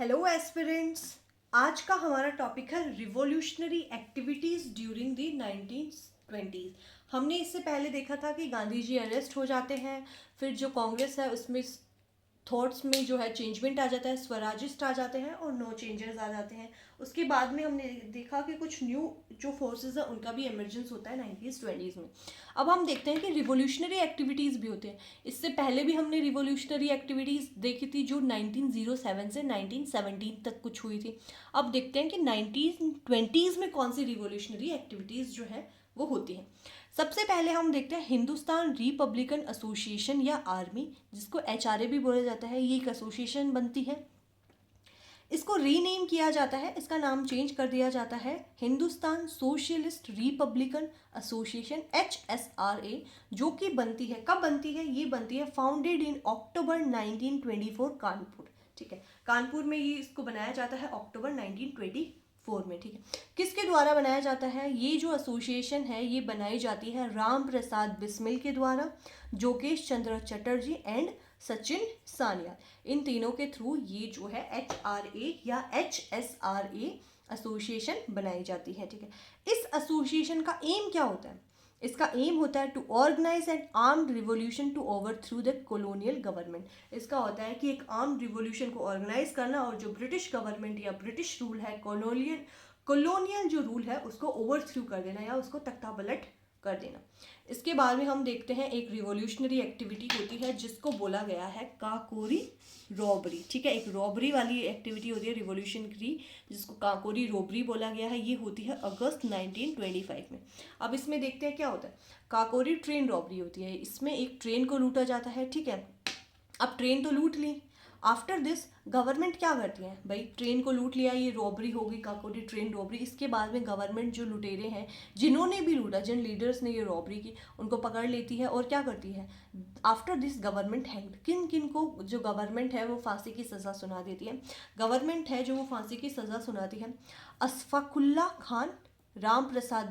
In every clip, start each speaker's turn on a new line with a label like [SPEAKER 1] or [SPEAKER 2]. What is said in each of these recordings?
[SPEAKER 1] Hello aspirants. आज का हमारा टॉपिक है revolutionary activities during the 1920s। हमने इससे पहले देखा था कि गांधी जी अरेस्ट हो जाते हैं, फिर जो कांग्रेस है उसमें थॉट्स में जो है चेंजमेंट आ जाता है, स्वराजिस्ट आ जाते हैं और नो चेंजर्स आ जाते हैं। उसके बाद में हमने देखा कि कुछ न्यू जो फोर्सेस है उनका भी इमर्जेंस होता है 1920s में। अब हम देखते हैं कि रिवॉल्यूशनरी एक्टिविटीज़ भी होते हैं। इससे पहले भी हमने रिवॉल्यूशनरी एक्टिविटीज़ देखी थी जो 1907 से 1917 तक कुछ हुई थी। अब देखते हैं कि 1920s में कौन सी रिवॉल्यूशनरी एक्टिविटीज़ जो है वो होती हैं। सबसे पहले हम देखते हैं हिंदुस्तान रिपब्लिकन एसोसिएशन या आर्मी, जिसको HRA भी बोला जाता है। ये एक एसोसिएशन बनती है। इसको रीनेम किया जाता है, इसका नाम चेंज कर दिया जाता है Hindustan socialist Republican association HSRA, जो कि बनती है, कब बनती है? ये बनती है फाउंडेड इन अक्टूबर 1924 कानपुर। ठीक है, कानपुर में ये इसको बनाया जाता है अक्टूबर 1924 में। ठीक है, किसके द्वारा बनाया जाता है? ये जो एसोसिएशन है ये बनाई जाती है राम प्रसाद बिस्मिल के द्वारा, जोगेश चंद्र चटर्जी एंड सचिन सानिया। इन तीनों के थ्रू ये जो है HRA या HSRA एसोसिएशन बनाई जाती है। ठीक है, इस एसोसिएशन का एम क्या होता है? इसका एम होता है to organise an armed revolution to overthrow the colonial government. इसका होता है कि एक आर्म्ड रिवोल्यूशन को ऑर्गेनाइज करना और जो ब्रिटिश गवर्नमेंट या ब्रिटिश रूल है, कॉलोनियल जो रूल है उसको ओवरथ्रू कर देना या उसको तख्ता पलट कर देना। इसके बाद में हम देखते हैं एक रिवॉल्यूशनरी एक्टिविटी होती है जिसको बोला गया है काकोरी रॉबरी। ठीक है, एक रॉबरी वाली एक्टिविटी होती है रिवॉल्यूशनरी, जिसको काकोरी रॉबरी बोला गया है। ये होती है अगस्त 1925 में। अब इसमें देखते हैं क्या होता है। काकोरी ट्रेन रॉबरी होती है, इसमें एक ट्रेन को लूटा जाता है। ठीक है, अब ट्रेन तो लूट ली, आफ्टर दिस गवर्नमेंट क्या करती है भाई? ट्रेन को लूट लिया, ये रॉबरी होगी, काकोरी ट्रेन रॉबरी। इसके बाद में गवर्नमेंट जो लुटेरे हैं, जिन्होंने भी लूटा, जिन लीडर्स ने ये रॉबरी की, उनको पकड़ लेती है और क्या करती है? After this government hanged. किन किन को जो गवर्नमेंट है वो फांसी की सज़ा सुना देती है? गवर्नमेंट है जो वो फांसी की सज़ा सुनाती है अशफाकुल्ला खान, राम प्रसाद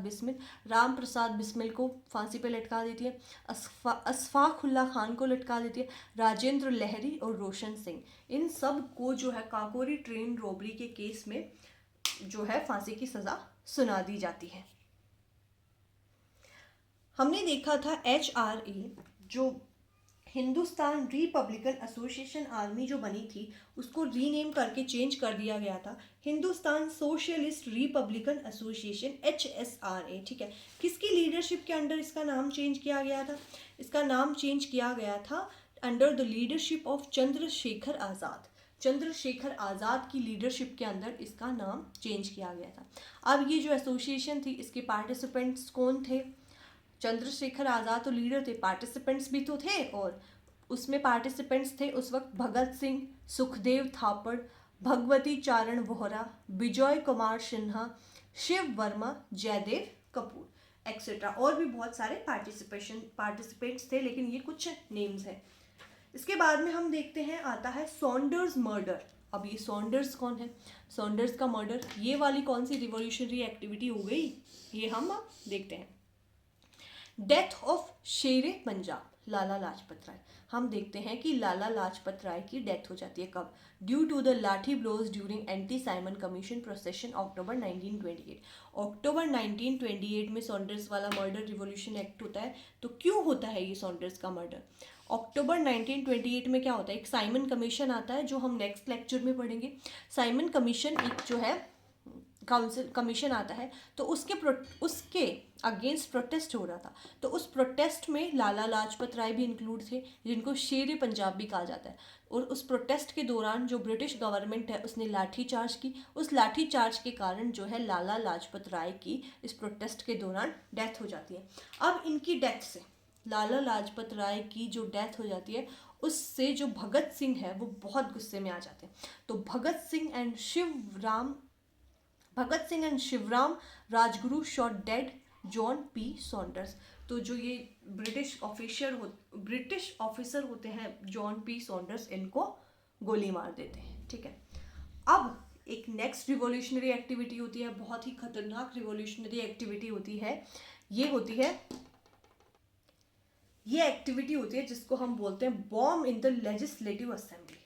[SPEAKER 1] बिस्मिल को फांसी पे लटका देती है, अशफाकुल्ला खान को लटका देती है, राजेंद्र लहरी और रोशन सिंह, इन सब को जो है काकोरी ट्रेन रॉबरी के केस में जो है फांसी की सजा सुना दी जाती है। हमने देखा था HRA जो हिंदुस्तान रिपब्लिकन एसोसिएशन आर्मी जो बनी थी उसको रीनेम करके चेंज कर दिया गया था Hindustan socialist Republican association HSRA। ठीक है, किसकी लीडरशिप के अंडर इसका नाम चेंज किया गया था? इसका नाम चेंज किया गया था under the leadership of Chandrashekhar Azad. Chandrashekhar Azad की लीडरशिप के अंदर इसका नाम चेंज किया गया था। अब ये जो एसोसिएशन थी इसके पार्टिसिपेंट्स कौन थे? चंद्रशेखर आज़ाद तो लीडर थे, पार्टिसिपेंट्स भी तो थे, और उसमें पार्टिसिपेंट्स थे उस वक्त भगत सिंह, सुखदेव थापड़, भगवती चारण वोहरा, विजय कुमार सिन्हा, शिव वर्मा, जयदेव कपूर एक्सेट्रा। और भी बहुत सारे पार्टिसिपेंट्स थे, लेकिन ये कुछ नेम्स हैं। इसके बाद में हम देखते हैं आता है सॉन्डर्स मर्डर। अब ये सॉन्डर्स कौन है? सॉन्डर्स का मर्डर, ये वाली कौन सी रिवॉल्यूशनरी एक्टिविटी हो गई, ये हम देखते हैं। डेथ ऑफ शेरे पंजाब, लाला लाजपत राय। हम देखते हैं कि लाला लाजपत राय की डेथ हो जाती है कब? Due to the lathi blows during anti Simon Commission procession October 1928। October 1928 में सॉन्डर्स वाला मर्डर रिवॉल्यूशन एक्ट होता है। तो क्यों होता है ये सॉन्डर्स का मर्डर? अक्टूबर 1928 में क्या होता है? एक साइमन कमीशन आता है जो हम नेक्स्ट लेक्चर में पढ़ेंगे। साइमन कमीशन एक जो है काउंसिल कमीशन आता है, तो उसके अगेंस्ट प्रोटेस्ट हो रहा था। तो उस प्रोटेस्ट में लाला लाजपत राय भी इंक्लूड थे, जिनको शेर पंजाब भी कहा जाता है। और उस प्रोटेस्ट के दौरान जो ब्रिटिश गवर्नमेंट है उसने लाठी चार्ज की, उस लाठी चार्ज के कारण जो है लाला लाजपत राय की इस प्रोटेस्ट के दौरान डेथ हो जाती है। अब इनकी डेथ से, लाला लाजपत राय की जो डेथ हो जाती है उससे जो भगत सिंह है वो बहुत गुस्से में आ जाते हैं। तो Bhagat Singh and Shivaram Rajguru shot dead John P Saunders. तो जो ये ब्रिटिश ऑफिसर होते हैं जॉन पी सॉन्डर्स, इनको गोली मार देते हैं। ठीक है, अब एक नेक्स्ट रिवॉल्यूशनरी एक्टिविटी होती है, बहुत ही खतरनाक रिवॉल्यूशनरी एक्टिविटी होती है। ये एक्टिविटी होती है जिसको हम बोलते हैं bomb in the legislative assembly.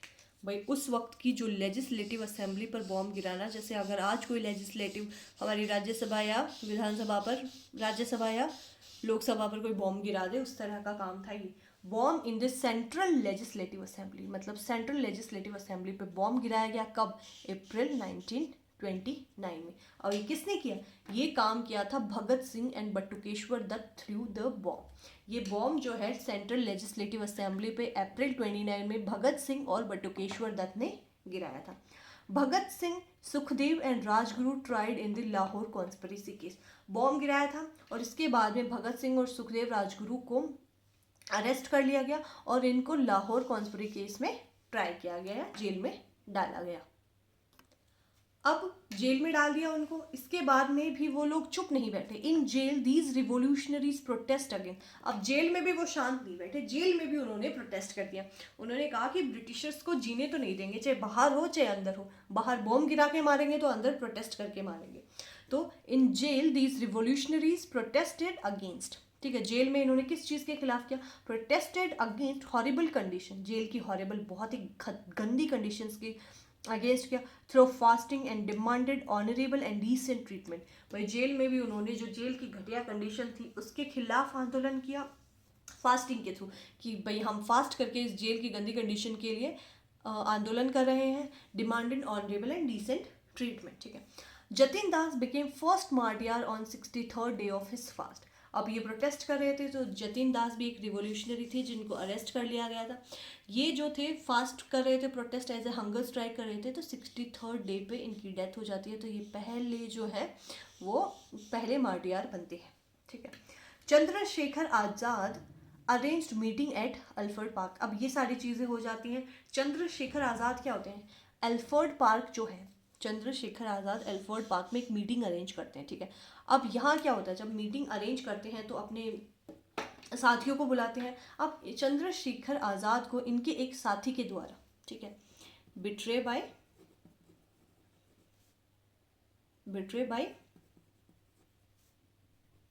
[SPEAKER 1] भाई उस वक्त की जो लेजिस्लेटिव असेंबली पर बॉम्ब गिराना, जैसे अगर आज कोई लेजिस्लेटिव हमारी राज्यसभा या विधानसभा पर, राज्यसभा या लोकसभा पर कोई बॉम्ब गिरा दे, उस तरह का काम था ये। Bomb in the central legislative assembly, मतलब सेंट्रल लेजिस्लेटिव असेंबली पे बॉम्ब गिराया गया। कब? अप्रैल 1929 में। और ये किसने किया? ये काम किया था Bhagat Singh and Batukeshwar Dutt through the bomb. ये बॉम्ब जो है सेंट्रल लेजिस्लेटिव असेंबली पे अप्रैल 29 में भगत सिंह और बटुकेश्वर दत्त ने गिराया था। Bhagat Singh, Sukhdev and Rajguru tried in the Lahore conspiracy case. Bomb गिराया था और इसके बाद में भगत सिंह और सुखदेव राजगुरु को अरेस्ट कर लिया गया और इनको लाहौर कॉन्स्पिरेसी केस में ट्राई किया गया, जेल में डाला गया। अब जेल में डाल दिया उनको, इसके बाद में भी वो लोग चुप नहीं बैठे। In jail these revolutionaries protest again. अब जेल में भी वो शांत नहीं बैठे, जेल में भी उन्होंने प्रोटेस्ट कर दिया। उन्होंने कहा कि ब्रिटिशर्स को जीने तो नहीं देंगे, चाहे बाहर हो चाहे अंदर हो। बाहर बॉम्ब गिरा के मारेंगे तो अंदर प्रोटेस्ट करके मारेंगे। तो in jail these revolutionaries protested against, ठीक है, जेल में इन्होंने किस चीज़ के खिलाफ किया? Protested against horrible condition, jail की हॉरिबल बहुत ही गंदी कंडीशंस की अगेंस्ट किया। Through fasting and demanded honourable and decent treatment. भाई जेल में भी उन्होंने जो जेल की घटिया कंडीशन थी उसके खिलाफ आंदोलन किया फास्टिंग के थ्रू, कि भाई हम फास्ट करके इस जेल की गंदी कंडीशन के लिए आंदोलन कर रहे हैं। Demanded honourable and decent treatment, ठीक है। Jatin Das became first martyr on 63rd day of his fast. अब ये प्रोटेस्ट कर रहे थे तो जतिन दास भी एक रिवोल्यूशनरी थे जिनको अरेस्ट कर लिया गया था। ये जो थे फास्ट कर रहे थे, protest as a hunger strike कर रहे थे, तो 63rd डे पे इनकी डेथ हो जाती है। तो ये पहले जो है वो पहले मार्टियर बनते हैं, ठीक है। Chandrashekhar Azad arranged meeting at Alfred park. अब ये सारी चीज़ें हो जाती हैं। चंद्रशेखर आज़ाद क्या होते हैं? अल्फर्ड पार्क जो है, चंद्रशेखर आज़ाद अल्फर्ड पार्क में एक मीटिंग अरेंज करते हैं, ठीक है। अब यहाँ क्या होता है, जब मीटिंग अरेंज करते हैं तो अपने साथियों को बुलाते हैं। अब चंद्रशेखर आज़ाद को इनके एक साथी के द्वारा, ठीक है, बिट्रे बाय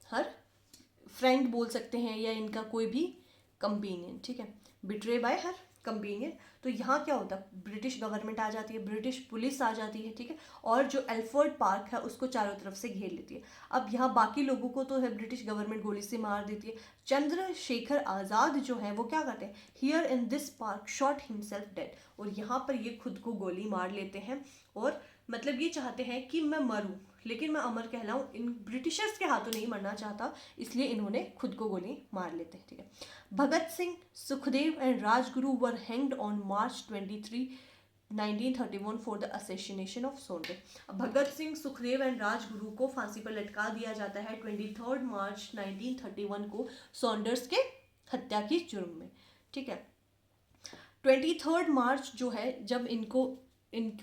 [SPEAKER 1] हर फ्रेंड बोल सकते हैं या इनका कोई भी कंपेनियन, ठीक है, बिट्रे बाय हर कंपेनियन। तो यहाँ क्या होता है? ब्रिटिश गवर्नमेंट आ जाती है, ब्रिटिश पुलिस आ जाती है, ठीक है, और जो अल्फर्ड पार्क है उसको चारों तरफ से घेर लेती है। अब यहाँ बाकी लोगों को तो है ब्रिटिश गवर्नमेंट गोली से मार देती है। चंद्रशेखर आज़ाद जो है वो क्या करते हैं? Here in this park shot himself dead. और यहाँ पर ये खुद को गोली मार लेते हैं और मतलब ये चाहते हैं कि मैं मरूं लेकिन मैं अमर कहलाऊं। इन ब्रिटिशर्स के हाथों नहीं मरना चाहता, इसलिए इन्होंने खुद को गोली मार लेते हैं, ठीक है। Bhagat Singh, Sukhdev and Rajguru were hanged on March 23, 1931 for the assassination of Saunders. Bhagat Singh, Sukhdev and Rajguru को फांसी पर लटका दिया जाता है 23 मार्च 1931 को सॉन्डर्स के हत्या की जुर्म में, ठीक है। 23 मार्च जो है जब इनको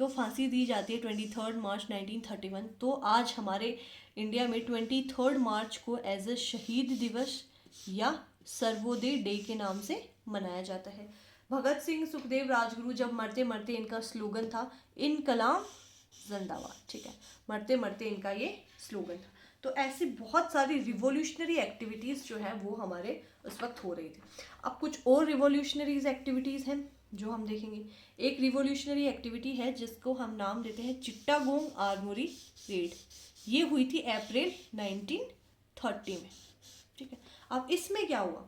[SPEAKER 1] फांसी दी जाती है 23 मार्च 1931, तो आज हमारे इंडिया में 23 मार्च को एज ए शहीद दिवस या सर्वोदय डे के नाम से मनाया जाता है। भगत सिंह, सुखदेव, राजगुरु जब मरते मरते इनका स्लोगन था इनकलाब जिंदाबाद, ठीक है, मरते मरते इनका ये स्लोगन था। तो ऐसी बहुत सारी रिवोल्यूशनरी एक्टिविटीज़ जो है वो हमारे उस वक्त हो रही थी। अब कुछ और रिवोल्यूशनरीज एक्टिविटीज़ हैं जो हम देखेंगे। एक रिवोल्यूशनरी एक्टिविटी है जिसको हम नाम देते हैं चिट्टागोंग आर्मोरी रेड। ये हुई थी अप्रैल 1930 में, ठीक है। अब इसमें क्या हुआ?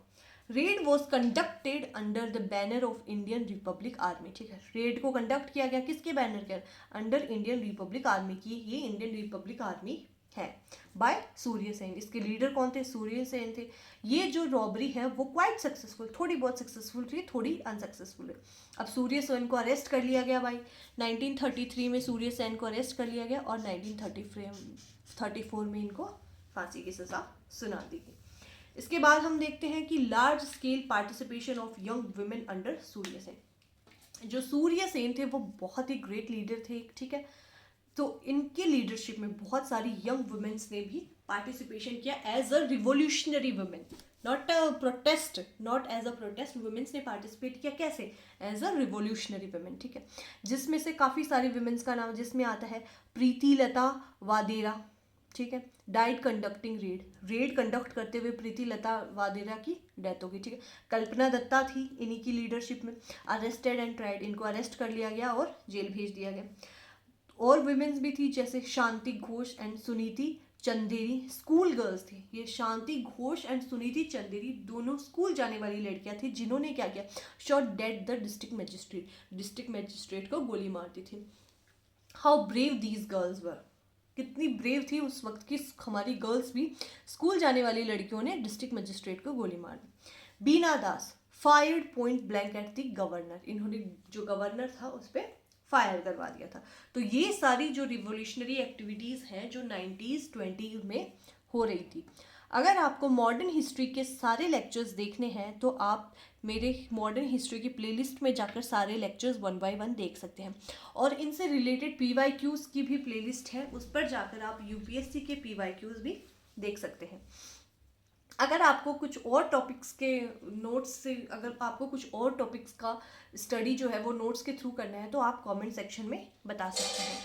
[SPEAKER 1] Red was conducted under the banner of Indian Republic army, ठीक है। रेड को कंडक्ट किया गया किसके बैनर के? अंडर इंडियन रिपब्लिक आर्मी की। ये इंडियन रिपब्लिक आर्मी है बाय सूर्य सेन। इसके लीडर कौन थे? सूर्य सेन थे। ये जो रॉबरी है वो क्वाइट सक्सेसफुल, थोड़ी बहुत सक्सेसफुल थी, थोड़ी अनसक्सेसफुल है। अब सूर्य सेन को अरेस्ट कर लिया गया भाई 1933 में। सूर्य सेन को अरेस्ट कर लिया गया और 1934 में इनको फांसी की सजा सुना दी गई। इसके बाद हम देखते हैं कि large scale participation of young women under Surya Sen. जो सूर्य सेन थे वो बहुत ही ग्रेट लीडर थे, ठीक है। तो इनके लीडरशिप में बहुत सारी यंग वुमेन्स ने भी पार्टिसिपेशन किया as a revolutionary women, not as a protest. Womens ने पार्टिसिपेट किया कैसे? एज अ रिवोल्यूशनरी वुमेन, ठीक है। जिसमें से काफ़ी सारी वुमेन्स का नाम जिसमें आता है प्रीति लता वाडेरा, ठीक है। डाइड कंडक्टिंग रेड कंडक्ट करते हुए प्रीति लता वाडेरा की डेथ हो गई, ठीक है। कल्पना दत्ता थी इन्हीं की लीडरशिप में। अरेस्टेड एंड ट्राइड, इनको अरेस्ट कर लिया गया और जेल भेज दिया गया। और वुमेन्स भी थी जैसे Shanti Ghosh and Suniti Chanderi, school girls थी ये। शांति घोष एंड सुनीति चंदेरी दोनों स्कूल जाने वाली लड़कियां थी जिन्होंने क्या किया, shot dead the district magistrate को गोली मार दी थी। How brave these girls were, कितनी ब्रेव थी उस वक्त की हमारी गर्ल्स भी, स्कूल जाने वाली लड़कियों ने डिस्ट्रिक्ट मजिस्ट्रेट को गोली मार दी। Bina Das fired point blank at the governor, इन्होंने जो गवर्नर था उस पर फायर करवा दिया था। तो ये सारी जो रिवोल्यूशनरी एक्टिविटीज़ हैं जो 90s 20s में हो रही थी। अगर आपको मॉडर्न हिस्ट्री के सारे लेक्चर्स देखने हैं तो आप मेरे मॉडर्न हिस्ट्री की प्लेलिस्ट में जाकर सारे लेक्चर्स 1 by 1 देख सकते हैं। और इनसे रिलेटेड PYQs की भी प्लेलिस्ट है, उस पर जाकर आप UPSC के PYQs भी देख सकते हैं। अगर आपको कुछ और टॉपिक्स के नोट्स से, अगर आपको कुछ और टॉपिक्स का स्टडी जो है वो नोट्स के थ्रू करना है तो आप कमेंट सेक्शन में बता सकते हैं।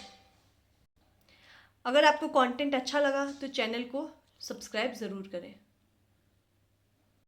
[SPEAKER 1] अगर आपको कंटेंट अच्छा लगा तो चैनल को सब्सक्राइब ज़रूर करें।